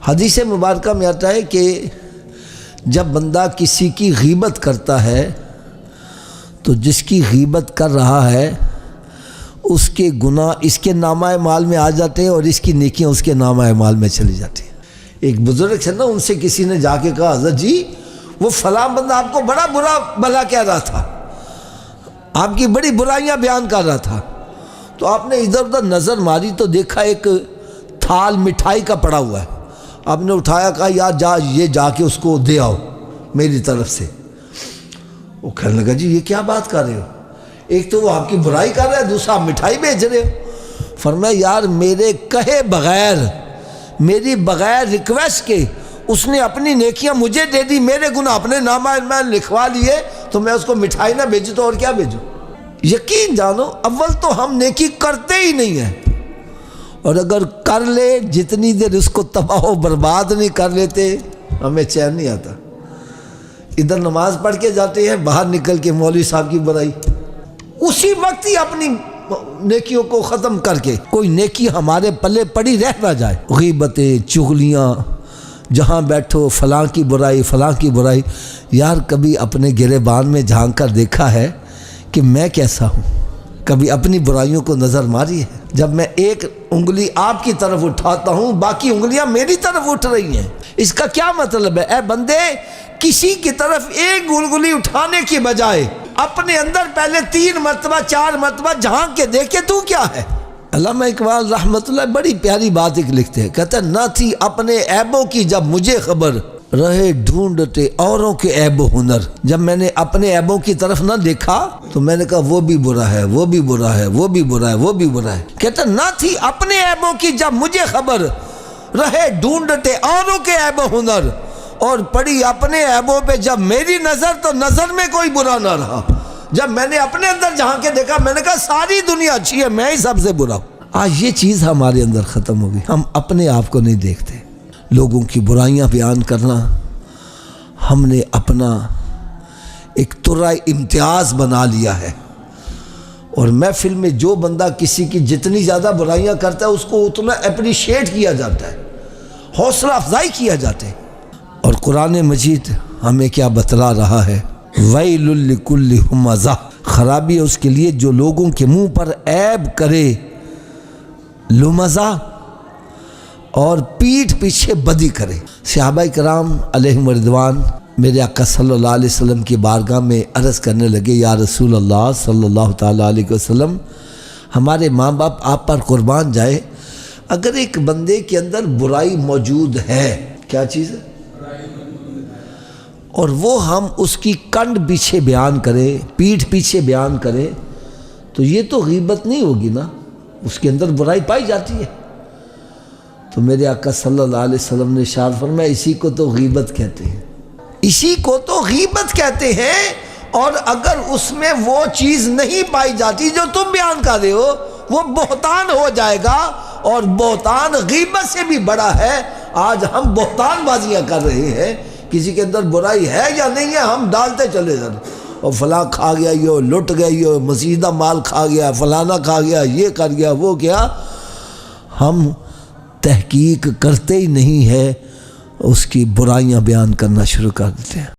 حدیث مبارکہ میں آتا ہے کہ جب بندہ کسی کی غیبت کرتا ہے تو جس کی غیبت کر رہا ہے اس کے گناہ اس کے نامہ اعمال میں آ جاتے ہیں اور اس کی نیکیاں اس کے نامہ اعمال میں چلی جاتی ہیں۔ ایک بزرگ سے نا، ان سے کسی نے جا کے کہا، حضرت جی وہ فلاں بندہ آپ کو بڑا برا بھلا کہہ رہا تھا، آپ کی بڑی برائیاں بیان کر رہا تھا، تو آپ نے ادھر ادھر نظر ماری تو دیکھا ایک تھال مٹھائی کا پڑا ہوا ہے، آپ نے اٹھایا، کہا یار یہ جا کے اس کو دے آؤ میری طرف سے۔ وہ کہنے لگا جی یہ کیا بات کر رہے ہو، ایک تو وہ آپ کی برائی کر رہا ہے، دوسرا آپ مٹھائی بھیج رہے ہو۔ فرمایا یار میرے کہے بغیر، میری بغیر ریکویسٹ کے اس نے اپنی نیکیاں مجھے دے دی، میرے گناہ اپنے نامہ میں لکھوا لیے، تو میں اس کو مٹھائی نہ بھیجوں تو اور کیا بھیجوں؟ یقین جانو اول تو ہم نیکی کرتے ہی نہیں ہیں، اور اگر کر لے جتنی دیر اس کو تباہ و برباد نہیں کر لیتے ہمیں چین نہیں آتا۔ ادھر نماز پڑھ کے جاتے ہیں، باہر نکل کے مولوی صاحب کی برائی، اسی وقت ہی اپنی نیکیوں کو ختم کر کے کوئی نیکی ہمارے پلے پڑی رہ نہ جائے۔ غیبتیں، چغلیاں، جہاں بیٹھو فلاں کی برائی فلاں کی برائی۔ یار کبھی اپنے گریبان میں جھانک کر دیکھا ہے کہ میں کیسا ہوں؟ کبھی اپنی برائیوں کو نظر ماری ہے؟ جب میں ایک انگلی آپ کی طرف اٹھاتا ہوں باقی انگلیاں میری طرف اٹھ رہی ہیں، اس کا کیا مطلب ہے؟ اے بندے، کسی کی طرف ایک انگلی اٹھانے کی بجائے اپنے اندر پہلے 3 مرتبہ 4 مرتبہ جھانک کے دیکھے تو کیا ہے۔ علامہ اقبال رحمۃ اللہ بڑی پیاری بات ایک لکھتے ہیں، کہتا ہے نہ تھی اپنے عیبوں کی جب مجھے خبر، رہے ڈھونڈتے اوروں کے عیب و ہنر۔ جب میں نے اپنے عیبوں کی طرف نہ دیکھا تو میں نے کہا وہ بھی برا ہے، وہ بھی برا ہے، وہ بھی برا ہے، وہ بھی برا ہے۔ کہتا نہ تھی اپنے عیبوں کی جب مجھے خبر، رہے ڈھونڈتے اوروں کے عیب و ہنر، اور پڑی اپنے عیبوں پہ جب میری نظر تو نظر میں کوئی برا نہ رہا۔ جب میں نے اپنے اندر جہاں کے دیکھا میں نے کہا ساری دنیا اچھی ہے، میں ہی سب سے برا ہوں۔ آج یہ چیز ہمارے اندر ختم ہو گئی، ہم اپنے آپ کو نہیں دیکھتے۔ لوگوں کی برائیاں بیان کرنا ہم نے اپنا ایک طرح امتیاز بنا لیا ہے، اور محفل میں جو بندہ کسی کی جتنی زیادہ برائیاں کرتا ہے اس کو اتنا اپریشیٹ کیا جاتا ہے، حوصلہ افزائی کیا جاتا ہے۔ اور قرآن مجید ہمیں کیا بتلا رہا ہے؟ ویل لکل ہمزہ، خرابی ہے اس کے لیے جو لوگوں کے منہ پر عیب کرے، لمزہ، اور پیٹھ پیچھے بدی کرے۔ صحابہ کرام علیہم رضوان میرے آقا صلی اللہ علیہ وسلم کی بارگاہ میں عرض کرنے لگے، یا رسول اللہ صلی اللہ تعالیٰ علیہ وسلم، ہمارے ماں باپ آپ پر قربان جائے، اگر ایک بندے کے اندر برائی موجود ہے، کیا چیز ہے؟ اور وہ ہم اس کی کنڈ پیچھے بیان کریں، پیٹھ پیچھے بیان کریں، تو یہ تو غیبت نہیں ہوگی نا، اس کے اندر برائی پائی جاتی ہے۔ تو میرے آقا صلی اللہ علیہ وسلم نے ارشاد فرمایا اسی کو تو غیبت کہتے ہیں، اسی کو تو غیبت کہتے ہیں۔ اور اگر اس میں وہ چیز نہیں پائی جاتی جو تم بیان کر رہے ہو، وہ بہتان ہو جائے گا، اور بہتان غیبت سے بھی بڑا ہے۔ آج ہم بہتان بازیاں کر رہے ہیں، کسی کے اندر برائی ہے یا نہیں ہے ہم ڈالتے چلے جاتے، اور فلاں کھا گیا، یہ لٹ گئی، یہ مسیدہ مال کھا گیا، فلانا کھا گیا، یہ کر گیا، وہ کیا۔ ہم تحقیق کرتے ہی نہیں ہے، اس کی برائیاں بیان کرنا شروع کر دیتے ہیں۔